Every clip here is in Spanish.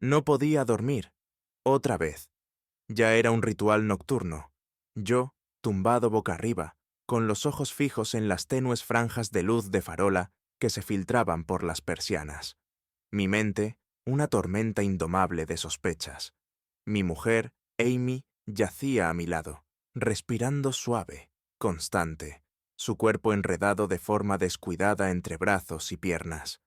No podía dormir. Otra vez. Ya era un ritual nocturno. Yo, tumbado boca arriba, con los ojos fijos en las tenues franjas de luz de farola que se filtraban por las persianas. Mi mente, una tormenta indomable de sospechas. Mi mujer, Amy, yacía a mi lado, respirando suave, constante, su cuerpo enredado de forma descuidada entre brazos y piernas.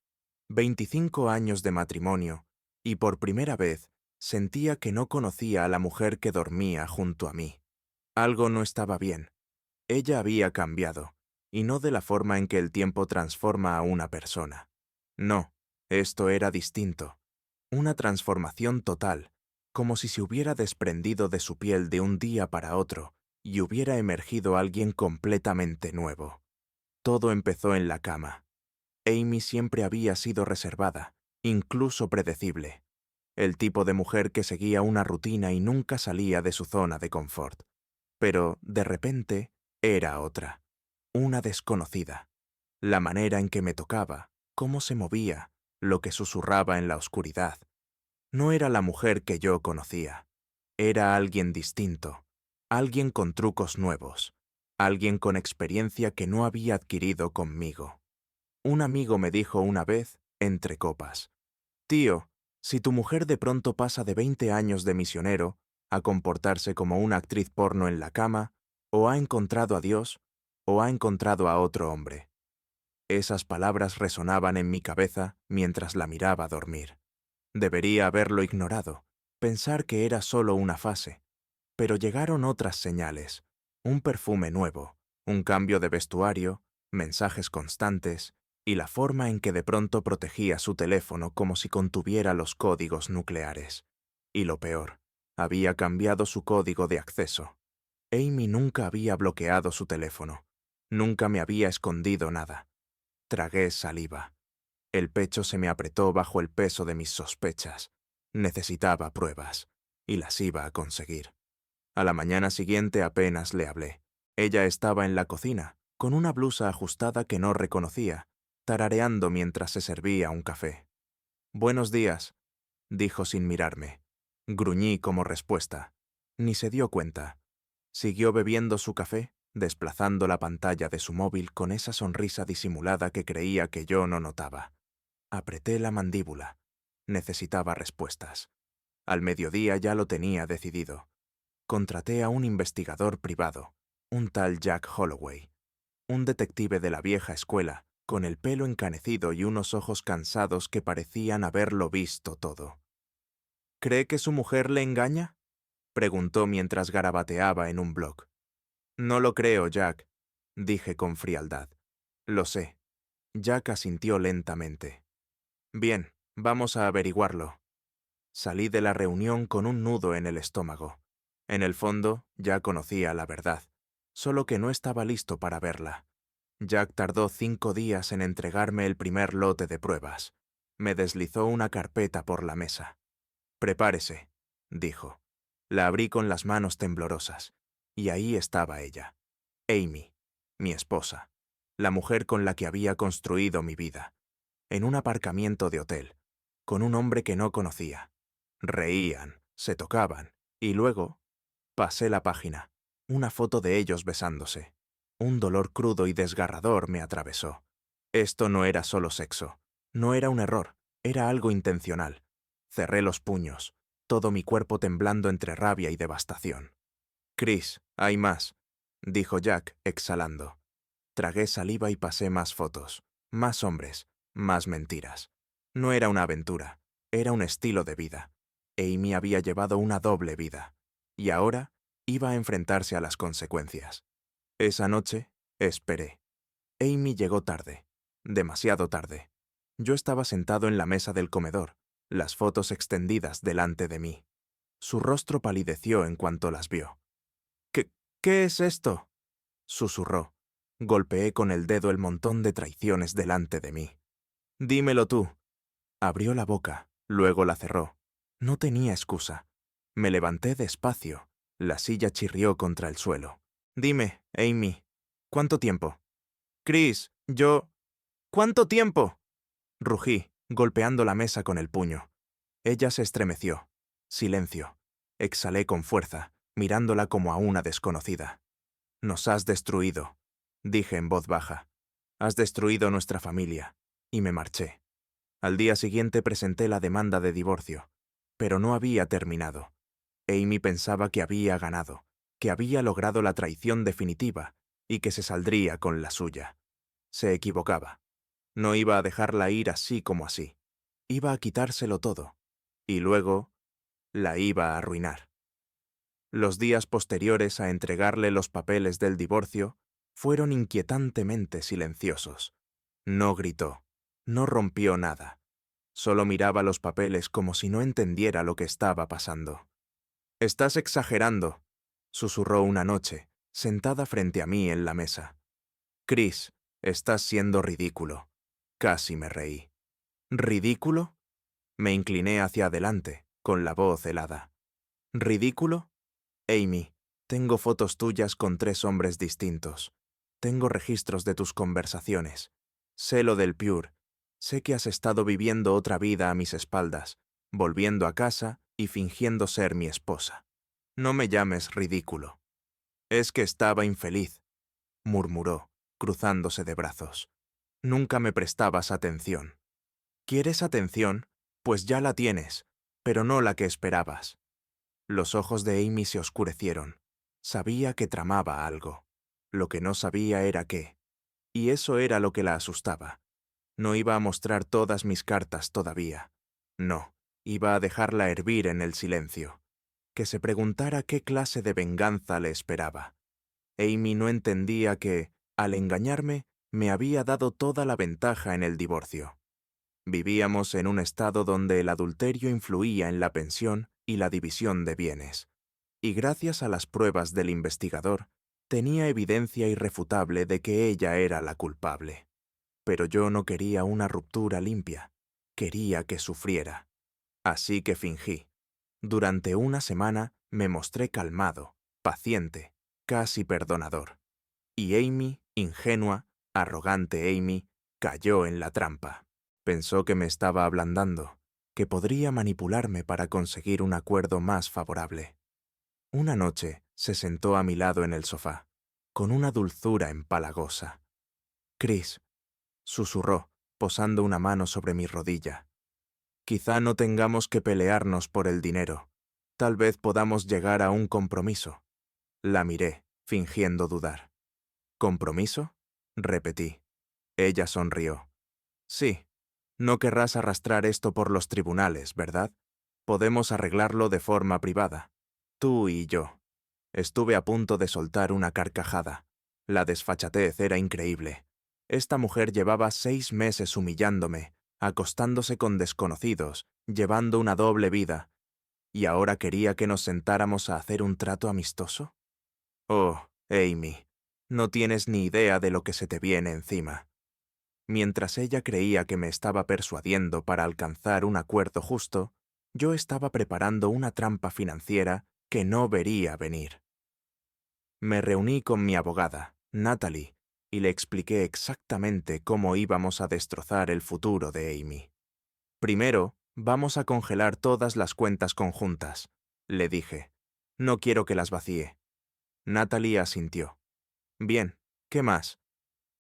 25 años de matrimonio, y por primera vez sentía que no conocía a la mujer que dormía junto a mí. Algo no estaba bien. Ella había cambiado, y no de la forma en que el tiempo transforma a una persona. No, esto era distinto. Una transformación total, como si se hubiera desprendido de su piel de un día para otro y hubiera emergido alguien completamente nuevo. Todo empezó en la cama. Amy siempre había sido reservada, incluso predecible. El tipo de mujer que seguía una rutina y nunca salía de su zona de confort. Pero, de repente, era otra. Una desconocida. La manera en que me tocaba, cómo se movía, lo que susurraba en la oscuridad. No era la mujer que yo conocía. Era alguien distinto, alguien con trucos nuevos, alguien con experiencia que no había adquirido conmigo. Un amigo me dijo una vez, entre copas: «Tío, si tu mujer de pronto pasa de 20 años de misionero a comportarse como una actriz porno en la cama, o ha encontrado a Dios, o ha encontrado a otro hombre». Esas palabras resonaban en mi cabeza mientras la miraba dormir. Debería haberlo ignorado, pensar que era solo una fase. Pero llegaron otras señales: un perfume nuevo, un cambio de vestuario, mensajes constantes, y la forma en que de pronto protegía su teléfono como si contuviera los códigos nucleares. Y lo peor, había cambiado su código de acceso. Amy nunca había bloqueado su teléfono, nunca me había escondido nada. Tragué saliva. El pecho se me apretó bajo el peso de mis sospechas. Necesitaba pruebas, y las iba a conseguir. A la mañana siguiente apenas le hablé. Ella estaba en la cocina, con una blusa ajustada que no reconocía, tarareando mientras se servía un café. «Buenos días», dijo sin mirarme. Gruñí como respuesta. Ni se dio cuenta. Siguió bebiendo su café, desplazando la pantalla de su móvil con esa sonrisa disimulada que creía que yo no notaba. Apreté la mandíbula. Necesitaba respuestas. Al mediodía ya lo tenía decidido. Contraté a un investigador privado, un tal Jack Holloway, un detective de la vieja escuela, con el pelo encanecido y unos ojos cansados que parecían haberlo visto todo. «¿Cree que su mujer le engaña?», preguntó mientras garabateaba en un blog. «No lo creo, Jack», dije con frialdad. «Lo sé». Jack asintió lentamente. «Bien, vamos a averiguarlo». Salí de la reunión con un nudo en el estómago. En el fondo, ya conocía la verdad, solo que no estaba listo para verla. Jack tardó 5 días en entregarme el primer lote de pruebas. Me deslizó una carpeta por la mesa. «Prepárese», dijo. La abrí con las manos temblorosas, y ahí estaba ella, Amy, mi esposa, la mujer con la que había construido mi vida, en un aparcamiento de hotel, con un hombre que no conocía. Reían, se tocaban, y luego pasé la página. Una foto de ellos besándose. Un dolor crudo y desgarrador me atravesó. Esto no era solo sexo. No era un error. Era algo intencional. Cerré los puños, todo mi cuerpo temblando entre rabia y devastación. «Chris, hay más», dijo Jack, exhalando. Tragué saliva y pasé más fotos. Más hombres, más mentiras. No era una aventura. Era un estilo de vida. Amy había llevado una doble vida. Y ahora iba a enfrentarse a las consecuencias. Esa noche, esperé. Amy llegó tarde, demasiado tarde. Yo estaba sentado en la mesa del comedor, las fotos extendidas delante de mí. Su rostro palideció en cuanto las vio. «¿Qué, qué es esto?», susurró. Golpeé con el dedo el montón de traiciones delante de mí. «Dímelo tú». Abrió la boca, luego la cerró. No tenía excusa. Me levanté despacio. La silla chirrió contra el suelo. «Dime, Amy, ¿cuánto tiempo?» «Chris, yo...» «¿Cuánto tiempo?», rugí, golpeando la mesa con el puño. Ella se estremeció. Silencio. Exhalé con fuerza, mirándola como a una desconocida. Nos has destruido, dije en voz baja. Has destruido nuestra familia. Y me marché. Al día siguiente presenté la demanda de divorcio, pero no había terminado. Amy pensaba que había ganado, que había logrado la traición definitiva y que se saldría con la suya. Se equivocaba. No iba a dejarla ir así como así. Iba a quitárselo todo. Y luego la iba a arruinar. Los días posteriores a entregarle los papeles del divorcio fueron inquietantemente silenciosos. No gritó, no rompió nada. Solo miraba los papeles como si no entendiera lo que estaba pasando. «Estás exagerando», susurró una noche, sentada frente a mí en la mesa. «Chris, estás siendo ridículo». Casi me reí. ¿Ridículo? Me incliné hacia adelante, con la voz helada. ¿Ridículo? Amy, tengo fotos tuyas con 3 hombres distintos. Tengo registros de tus conversaciones. Sé lo del Pure. Sé que has estado viviendo otra vida a mis espaldas, volviendo a casa y fingiendo ser mi esposa. No me llames ridículo. Es que estaba infeliz, murmuró, cruzándose de brazos. Nunca me prestabas atención. ¿Quieres atención? Pues ya la tienes, pero no la que esperabas. Los ojos de Amy se oscurecieron. Sabía que tramaba algo. Lo que no sabía era qué. Y eso era lo que la asustaba. No iba a mostrar todas mis cartas todavía. No, iba a dejarla hervir en el silencio. Que se preguntara qué clase de venganza le esperaba. Amy no entendía que, al engañarme, me había dado toda la ventaja en el divorcio. Vivíamos en un estado donde el adulterio influía en la pensión y la división de bienes. Y gracias a las pruebas del investigador, tenía evidencia irrefutable de que ella era la culpable. Pero yo no quería una ruptura limpia. Quería que sufriera. Así que fingí. Durante una semana me mostré calmado, paciente, casi perdonador. Y Amy, ingenua, arrogante Amy, cayó en la trampa. Pensó que me estaba ablandando, que podría manipularme para conseguir un acuerdo más favorable. Una noche se sentó a mi lado en el sofá, con una dulzura empalagosa. «Chris», susurró, posando una mano sobre mi rodilla. «Quizá no tengamos que pelearnos por el dinero. Tal vez podamos llegar a un compromiso». La miré, fingiendo dudar. «¿Compromiso?», repetí. Ella sonrió. «Sí. No querrás arrastrar esto por los tribunales, ¿verdad? Podemos arreglarlo de forma privada. Tú y yo». Estuve a punto de soltar una carcajada. La desfachatez era increíble. Esta mujer llevaba 6 meses humillándome, acostándose con desconocidos, llevando una doble vida. ¿Y ahora quería que nos sentáramos a hacer un trato amistoso? Oh, Amy, no tienes ni idea de lo que se te viene encima. Mientras ella creía que me estaba persuadiendo para alcanzar un acuerdo justo, yo estaba preparando una trampa financiera que no vería venir. Me reuní con mi abogada, Natalie, y le expliqué exactamente cómo íbamos a destrozar el futuro de Amy. «Primero, vamos a congelar todas las cuentas conjuntas», le dije. «No quiero que las vacíe». Natalie asintió. «Bien, ¿qué más?»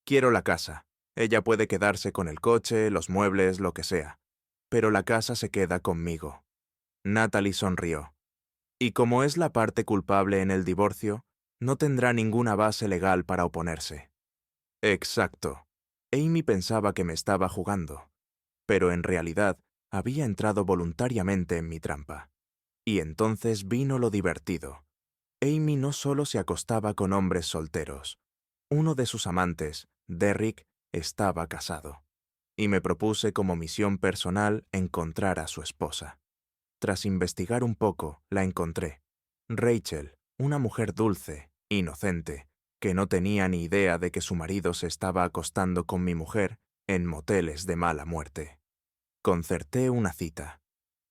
«Quiero la casa. Ella puede quedarse con el coche, los muebles, lo que sea. Pero la casa se queda conmigo». Natalie sonrió. «Y como es la parte culpable en el divorcio, no tendrá ninguna base legal para oponerse». Exacto. Amy pensaba que me estaba jugando, pero en realidad había entrado voluntariamente en mi trampa. Y entonces vino lo divertido. Amy no solo se acostaba con hombres solteros. Uno de sus amantes, Derrick, estaba casado. Y me propuse como misión personal encontrar a su esposa. Tras investigar un poco, la encontré. Rachel, una mujer dulce, inocente, que no tenía ni idea de que su marido se estaba acostando con mi mujer en moteles de mala muerte. Concerté una cita.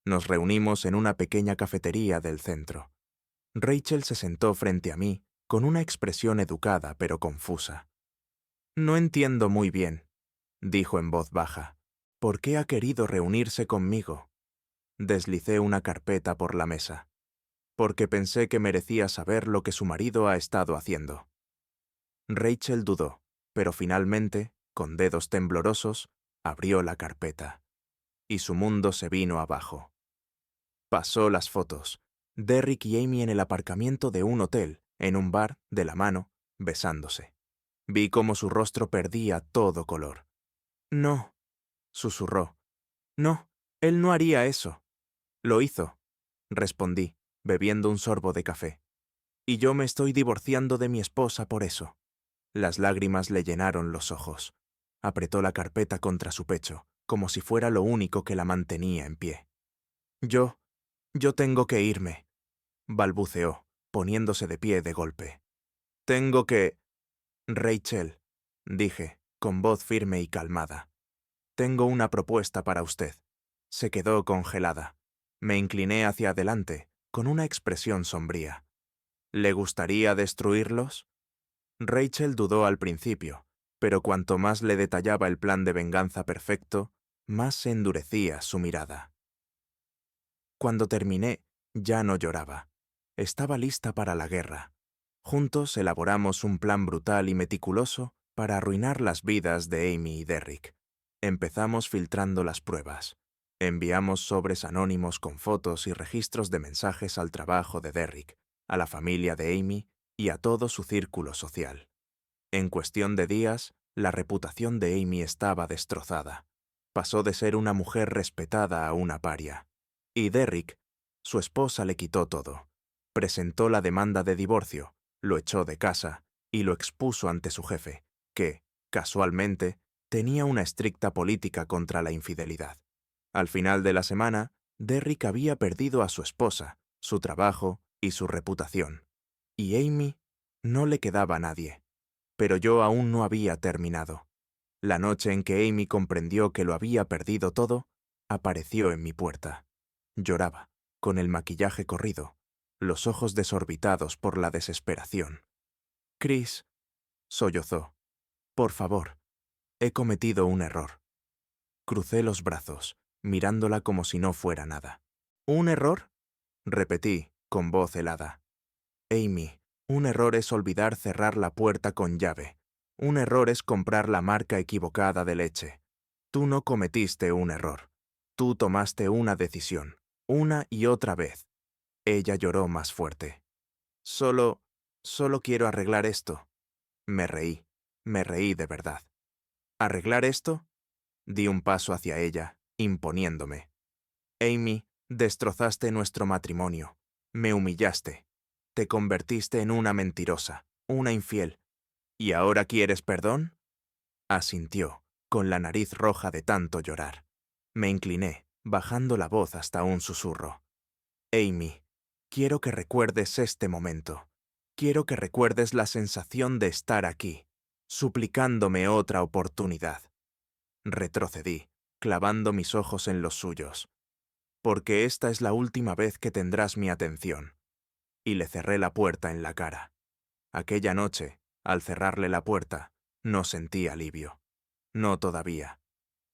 Nos reunimos en una pequeña cafetería del centro. Rachel se sentó frente a mí con una expresión educada pero confusa. «No entiendo muy bien», dijo en voz baja. «¿Por qué ha querido reunirse conmigo?» Deslicé una carpeta por la mesa, porque pensé que merecía saber lo que su marido ha estado haciendo. Rachel dudó, pero finalmente, con dedos temblorosos, abrió la carpeta, y su mundo se vino abajo. Pasó las fotos. Derrick y Amy en el aparcamiento de un hotel, en un bar, de la mano, besándose. Vi cómo su rostro perdía todo color. No, susurró. No, él no haría eso. Lo hizo, respondí, bebiendo un sorbo de café. Y yo me estoy divorciando de mi esposa por eso. Las lágrimas le llenaron los ojos. Apretó la carpeta contra su pecho, como si fuera lo único que la mantenía en pie. Yo tengo que irme, balbuceó, poniéndose de pie de golpe. Tengo que... Rachel, dije, con voz firme y calmada. Tengo una propuesta para usted. Se quedó congelada. Me incliné hacia adelante, con una expresión sombría. ¿Le gustaría destruirlos? Rachel dudó al principio, pero cuanto más le detallaba el plan de venganza perfecto, más se endurecía su mirada. Cuando terminé, ya no lloraba. Estaba lista para la guerra. Juntos elaboramos un plan brutal y meticuloso para arruinar las vidas de Amy y Derrick. Empezamos filtrando las pruebas. Enviamos sobres anónimos con fotos y registros de mensajes al trabajo de Derrick, a la familia de Amy y a todo su círculo social. En cuestión de días, la reputación de Amy estaba destrozada. Pasó de ser una mujer respetada a una paria. Y Derrick, su esposa, le quitó todo. Presentó la demanda de divorcio, lo echó de casa y lo expuso ante su jefe, que, casualmente, tenía una estricta política contra la infidelidad. Al final de la semana, Derrick había perdido a su esposa, su trabajo y su reputación. Y Amy no le quedaba a nadie. Pero yo aún no había terminado. La noche en que Amy comprendió que lo había perdido todo, apareció en mi puerta. Lloraba, con el maquillaje corrido, los ojos desorbitados por la desesperación. «Chris», sollozó, «por favor, he cometido un error». Crucé los brazos, mirándola como si no fuera nada. «¿Un error?», repetí, con voz helada. «Amy, un error es olvidar cerrar la puerta con llave. Un error es comprar la marca equivocada de leche. Tú no cometiste un error. Tú tomaste una decisión, una y otra vez». Ella lloró más fuerte. Solo quiero arreglar esto». Me reí de verdad. «¿Arreglar esto?». Di un paso hacia ella, imponiéndome. «Amy, destrozaste nuestro matrimonio. Me humillaste. Te convertiste en una mentirosa, una infiel. ¿Y ahora quieres perdón?». Asintió, con la nariz roja de tanto llorar. Me incliné, bajando la voz hasta un susurro. «Amy, quiero que recuerdes este momento. Quiero que recuerdes la sensación de estar aquí, suplicándome otra oportunidad». Retrocedí, clavando mis ojos en los suyos. «Porque esta es la última vez que tendrás mi atención». Y le cerré la puerta en la cara. Aquella noche, al cerrarle la puerta, no sentí alivio. No todavía.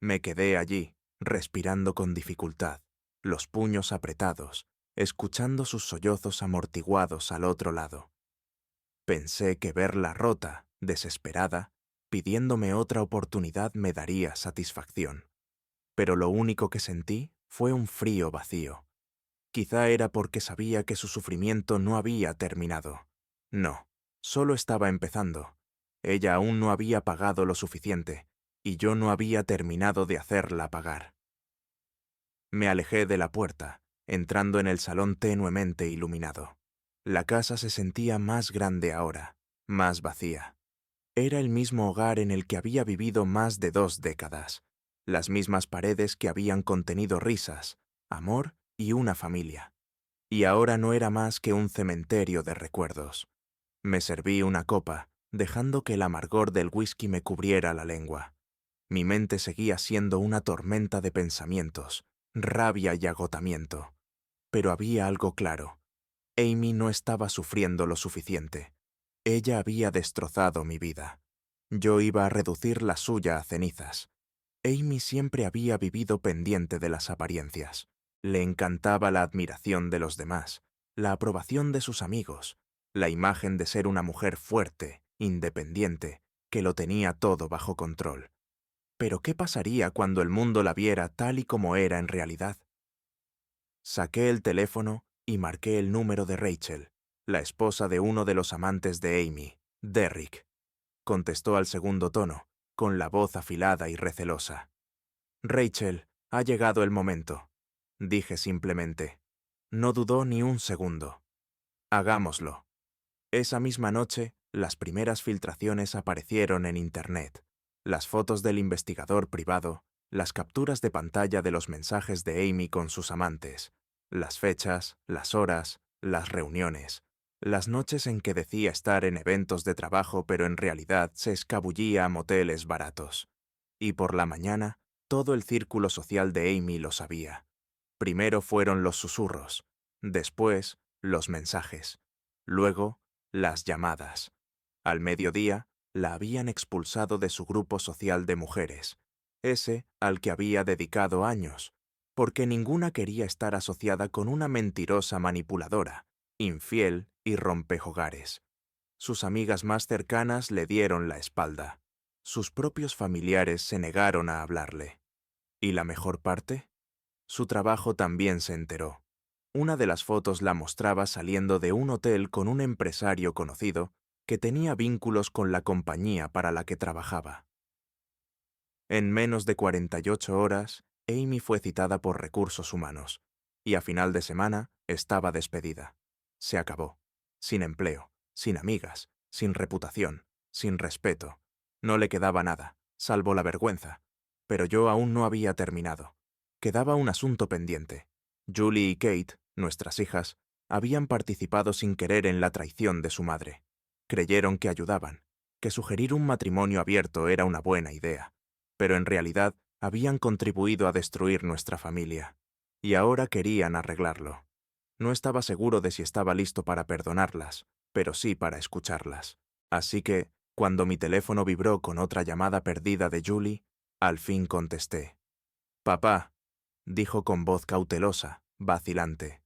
Me quedé allí, respirando con dificultad, los puños apretados, escuchando sus sollozos amortiguados al otro lado. Pensé que verla rota, desesperada, pidiéndome otra oportunidad me daría satisfacción. Pero lo único que sentí fue un frío vacío. Quizá era porque sabía que su sufrimiento no había terminado. No, solo estaba empezando. Ella aún no había pagado lo suficiente, y yo no había terminado de hacerla pagar. Me alejé de la puerta, entrando en el salón tenuemente iluminado. La casa se sentía más grande ahora, más vacía. Era el mismo hogar en el que había vivido más de 2 décadas, las mismas paredes que habían contenido risas, amor y una familia. Y ahora no era más que un cementerio de recuerdos. Me serví una copa, dejando que el amargor del whisky me cubriera la lengua. Mi mente seguía siendo una tormenta de pensamientos, rabia y agotamiento. Pero había algo claro. Amy no estaba sufriendo lo suficiente. Ella había destrozado mi vida. Yo iba a reducir la suya a cenizas. Amy siempre había vivido pendiente de las apariencias. Le encantaba la admiración de los demás, la aprobación de sus amigos, la imagen de ser una mujer fuerte, independiente, que lo tenía todo bajo control. Pero ¿qué pasaría cuando el mundo la viera tal y como era en realidad? Saqué el teléfono y marqué el número de Rachel, la esposa de uno de los amantes de Amy, Derrick. Contestó al segundo tono, con la voz afilada y recelosa. Rachel, ha llegado el momento, dije simplemente. No dudó ni un segundo. Hagámoslo. Esa misma noche, las primeras filtraciones aparecieron en Internet. Las fotos del investigador privado, las capturas de pantalla de los mensajes de Amy con sus amantes, las fechas, las horas, las reuniones, las noches en que decía estar en eventos de trabajo pero en realidad se escabullía a moteles baratos. Y por la mañana, todo el círculo social de Amy lo sabía. Primero fueron los susurros, después los mensajes, luego las llamadas. Al mediodía, la habían expulsado de su grupo social de mujeres, ese al que había dedicado años, porque ninguna quería estar asociada con una mentirosa manipuladora, infiel y rompehogares. Sus amigas más cercanas le dieron la espalda. Sus propios familiares se negaron a hablarle. ¿Y la mejor parte? Su trabajo también se enteró. Una de las fotos la mostraba saliendo de un hotel con un empresario conocido que tenía vínculos con la compañía para la que trabajaba. En menos de 48 horas, Amy fue citada por Recursos Humanos, y a final de semana estaba despedida. Se acabó. Sin empleo, sin amigas, sin reputación, sin respeto. No le quedaba nada, salvo la vergüenza. Pero yo aún no había terminado. Quedaba un asunto pendiente. Julie y Kate, nuestras hijas, habían participado sin querer en la traición de su madre. Creyeron que ayudaban, que sugerir un matrimonio abierto era una buena idea, pero en realidad habían contribuido a destruir nuestra familia, y ahora querían arreglarlo. No estaba seguro de si estaba listo para perdonarlas, pero sí para escucharlas. Así que, cuando mi teléfono vibró con otra llamada perdida de Julie, al fin contesté. «Papá», dijo con voz cautelosa, vacilante.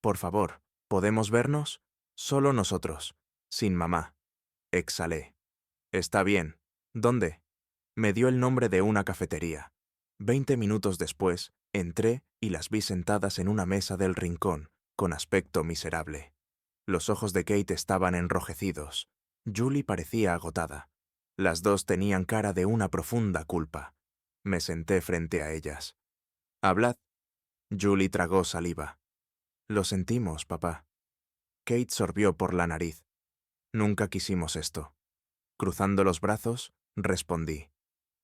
«Por favor, ¿podemos vernos? Solo nosotros, sin mamá». Exhalé. «Está bien. ¿Dónde?» Me dio el nombre de una cafetería. 20 minutos después, entré y las vi sentadas en una mesa del rincón, con aspecto miserable. Los ojos de Kate estaban enrojecidos. Julie parecía agotada. Las dos tenían cara de una profunda culpa. Me senté frente a ellas. «Hablad». Julie tragó saliva. «Lo sentimos, papá». Kate sorbió por la nariz. «Nunca quisimos esto». Cruzando los brazos, respondí.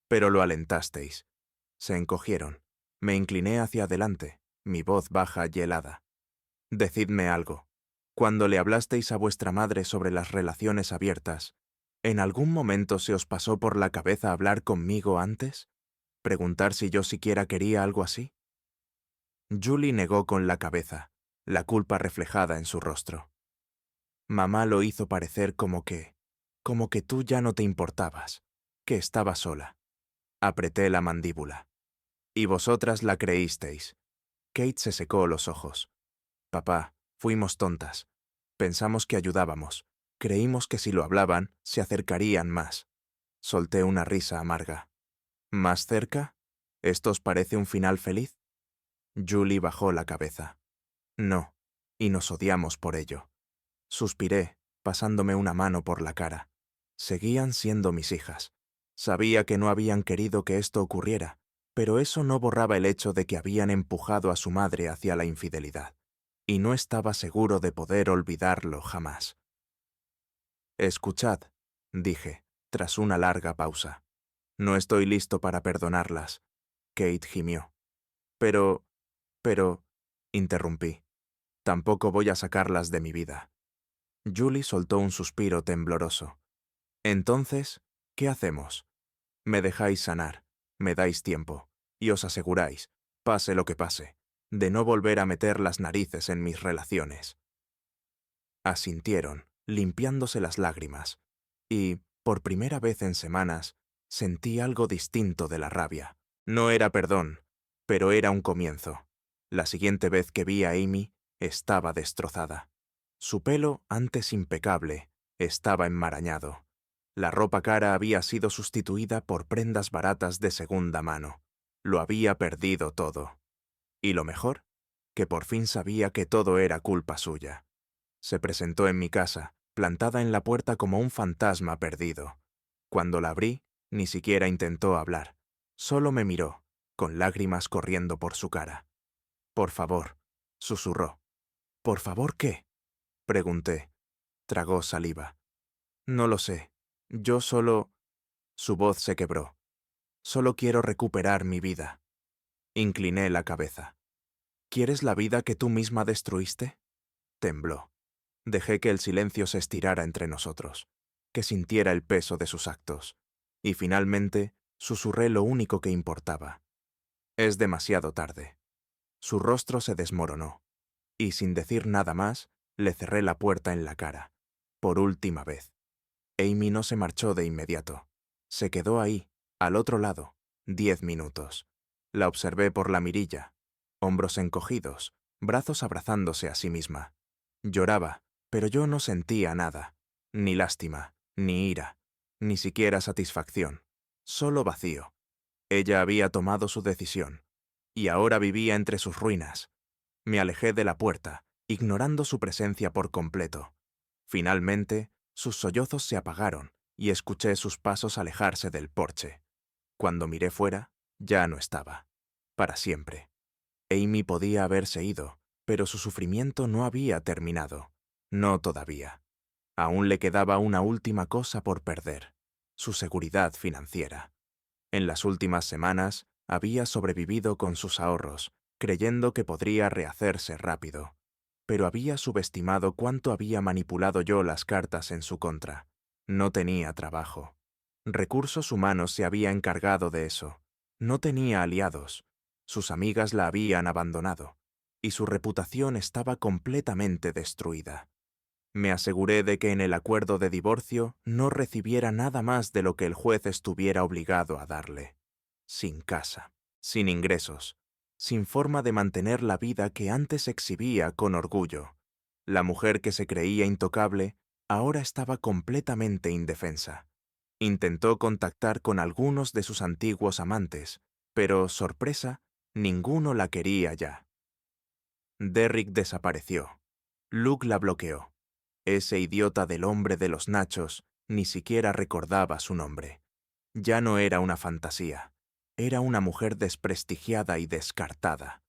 «Pero lo alentasteis». Se encogieron. Me incliné hacia adelante, mi voz baja y helada. «Decidme algo. Cuando le hablasteis a vuestra madre sobre las relaciones abiertas, ¿en algún momento se os pasó por la cabeza hablar conmigo antes? ¿Preguntar si yo siquiera quería algo así?» Julie negó con la cabeza, la culpa reflejada en su rostro. «Mamá lo hizo parecer como que tú ya no te importabas, que estaba sola». Apreté la mandíbula. «Y vosotras la creísteis». Kate se secó los ojos. «Papá, fuimos tontas. Pensamos que ayudábamos. Creímos que si lo hablaban, se acercarían más». Solté una risa amarga. «¿Más cerca? ¿Esto os parece un final feliz?» Julie bajó la cabeza. «No, y nos odiamos por ello». Suspiré, pasándome una mano por la cara. Seguían siendo mis hijas. Sabía que no habían querido que esto ocurriera, pero eso no borraba el hecho de que habían empujado a su madre hacia la infidelidad, y no estaba seguro de poder olvidarlo jamás. «Escuchad», dije, tras una larga pausa. «No estoy listo para perdonarlas». Kate gimió. Pero, interrumpí. «Tampoco voy a sacarlas de mi vida». Julie soltó un suspiro tembloroso. «Entonces, ¿qué hacemos? Me dejáis sanar, me dais tiempo, y os aseguráis, pase lo que pase, de no volver a meter las narices en mis relaciones». Asintieron, limpiándose las lágrimas, y, por primera vez en semanas, sentí algo distinto de la rabia. No era perdón, pero era un comienzo. La siguiente vez que vi a Amy, estaba destrozada. Su pelo, antes impecable, estaba enmarañado. La ropa cara había sido sustituida por prendas baratas de segunda mano. Lo había perdido todo. Y lo mejor, que por fin sabía que todo era culpa suya. Se presentó en mi casa, plantada en la puerta como un fantasma perdido. Cuando la abrí, ni siquiera intentó hablar. Solo me miró, con lágrimas corriendo por su cara. «Por favor», susurró. «¿Por favor qué?», pregunté. Tragó saliva. «No lo sé. Yo solo...» Su voz se quebró. «Solo quiero recuperar mi vida». Incliné la cabeza. «¿Quieres la vida que tú misma destruiste?». Tembló. Dejé que el silencio se estirara entre nosotros, que sintiera el peso de sus actos, y finalmente susurré lo único que importaba. «Es demasiado tarde». Su rostro se desmoronó, y sin decir nada más, le cerré la puerta en la cara, por última vez. Amy no se marchó de inmediato. Se quedó ahí, al otro lado, 10 minutos. La observé por la mirilla, hombros encogidos, brazos abrazándose a sí misma. Lloraba, pero yo no sentía nada, ni lástima, ni ira, ni siquiera satisfacción, solo vacío. Ella había tomado su decisión, y ahora vivía entre sus ruinas. Me alejé de la puerta, ignorando su presencia por completo. Finalmente, sus sollozos se apagaron y escuché sus pasos alejarse del porche. Cuando miré fuera, ya no estaba. Para siempre. Amy podía haberse ido, pero su sufrimiento no había terminado. No todavía. Aún le quedaba una última cosa por perder: su seguridad financiera. En las últimas semanas, había sobrevivido con sus ahorros, creyendo que podría rehacerse rápido. Pero había subestimado cuánto había manipulado yo las cartas en su contra. No tenía trabajo. Recursos humanos se había encargado de eso. No tenía aliados. Sus amigas la habían abandonado, y su reputación estaba completamente destruida. Me aseguré de que en el acuerdo de divorcio no recibiera nada más de lo que el juez estuviera obligado a darle. Sin casa, sin ingresos, sin forma de mantener la vida que antes exhibía con orgullo. La mujer que se creía intocable ahora estaba completamente indefensa. Intentó contactar con algunos de sus antiguos amantes, pero, sorpresa, ninguno la quería ya. Derrick desapareció. Luke la bloqueó. Ese idiota del hombre de los nachos ni siquiera recordaba su nombre. Ya no era una fantasía. Era una mujer desprestigiada y descartada.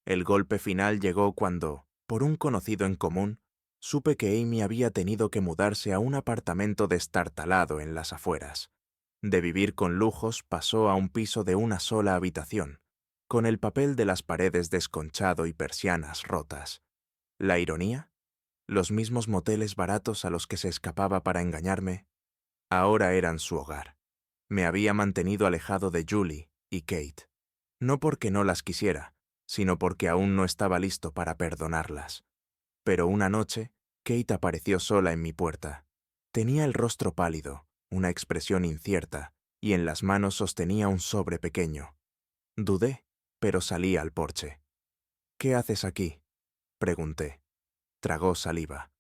El golpe final llegó cuando, por un conocido en común, supe que Amy había tenido que mudarse a un apartamento destartalado en las afueras. De vivir con lujos pasó a un piso de una sola habitación, con el papel de las paredes desconchado y persianas rotas. ¿La ironía? Los mismos moteles baratos a los que se escapaba para engañarme, ahora eran su hogar. Me había mantenido alejado de Julie y Kate, no porque no las quisiera, sino porque aún no estaba listo para perdonarlas. Pero una noche, Kate apareció sola en mi puerta. Tenía el rostro pálido, una expresión incierta, y en las manos sostenía un sobre pequeño. Dudé, pero salí al porche. «¿Qué haces aquí?», pregunté. Tragó saliva.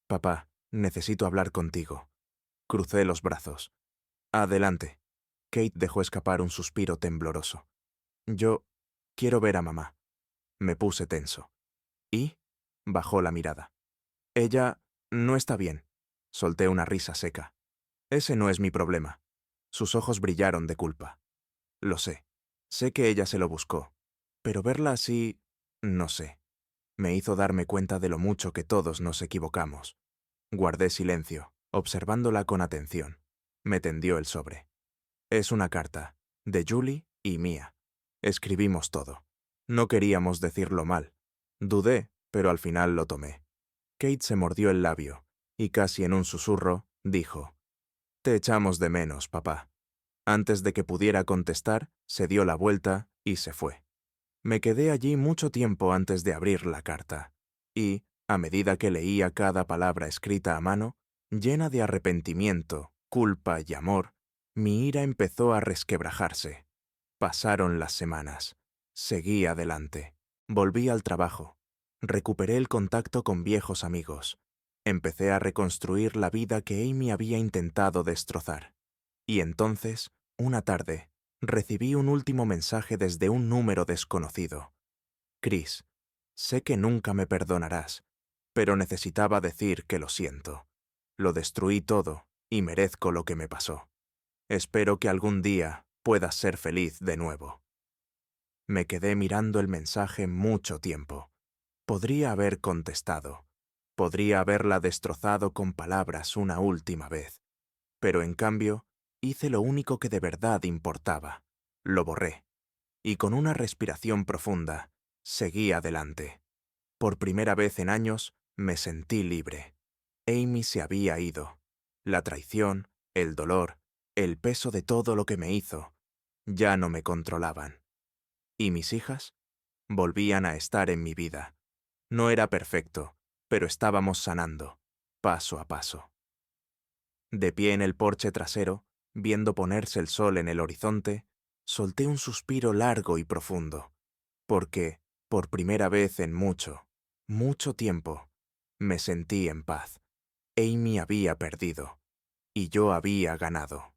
«Papá, necesito hablar contigo». Crucé los brazos. «Adelante». Kate dejó escapar un suspiro tembloroso. «Yo quiero ver a mamá». Me puse tenso. «¿Y?», bajó la mirada. «Ella no está bien». Solté una risa seca. «Ese no es mi problema». Sus ojos brillaron de culpa. «Lo sé. Sé que ella se lo buscó. Pero verla así... no sé». Me hizo darme cuenta de lo mucho que todos nos equivocamos. Guardé silencio, observándola con atención. Me tendió el sobre. «Es una carta, de Julie y mía. Escribimos todo. No queríamos decirlo mal. Dudé, pero al final lo tomé». Kate se mordió el labio, y casi en un susurro, dijo: «Te echamos de menos, papá». Antes de que pudiera contestar, se dio la vuelta y se fue. Me quedé allí mucho tiempo antes de abrir la carta, y, a medida que leía cada palabra escrita a mano, llena de arrepentimiento, culpa y amor, mi ira empezó a resquebrajarse. Pasaron las semanas. Seguí adelante. Volví al trabajo. Recuperé el contacto con viejos amigos. Empecé a reconstruir la vida que Amy había intentado destrozar. Y entonces, una tarde, recibí un último mensaje desde un número desconocido. Chris, sé que nunca me perdonarás, pero necesitaba decir que lo siento. Lo destruí todo y merezco lo que me pasó. Espero que algún día puedas ser feliz de nuevo. Me quedé mirando el mensaje mucho tiempo. Podría haber contestado. Podría haberla destrozado con palabras una última vez. Pero en cambio, hice lo único que de verdad importaba. Lo borré. Y con una respiración profunda, seguí adelante. Por primera vez en años, me sentí libre. Amy se había ido. La traición, el dolor, el peso de todo lo que me hizo, ya no me controlaban. ¿Y mis hijas? Volvían a estar en mi vida. No era perfecto, pero estábamos sanando, paso a paso. De pie en el porche trasero, viendo ponerse el sol en el horizonte, solté un suspiro largo y profundo, porque, por primera vez en mucho, mucho tiempo, me sentí en paz. Amy había perdido, y yo había ganado.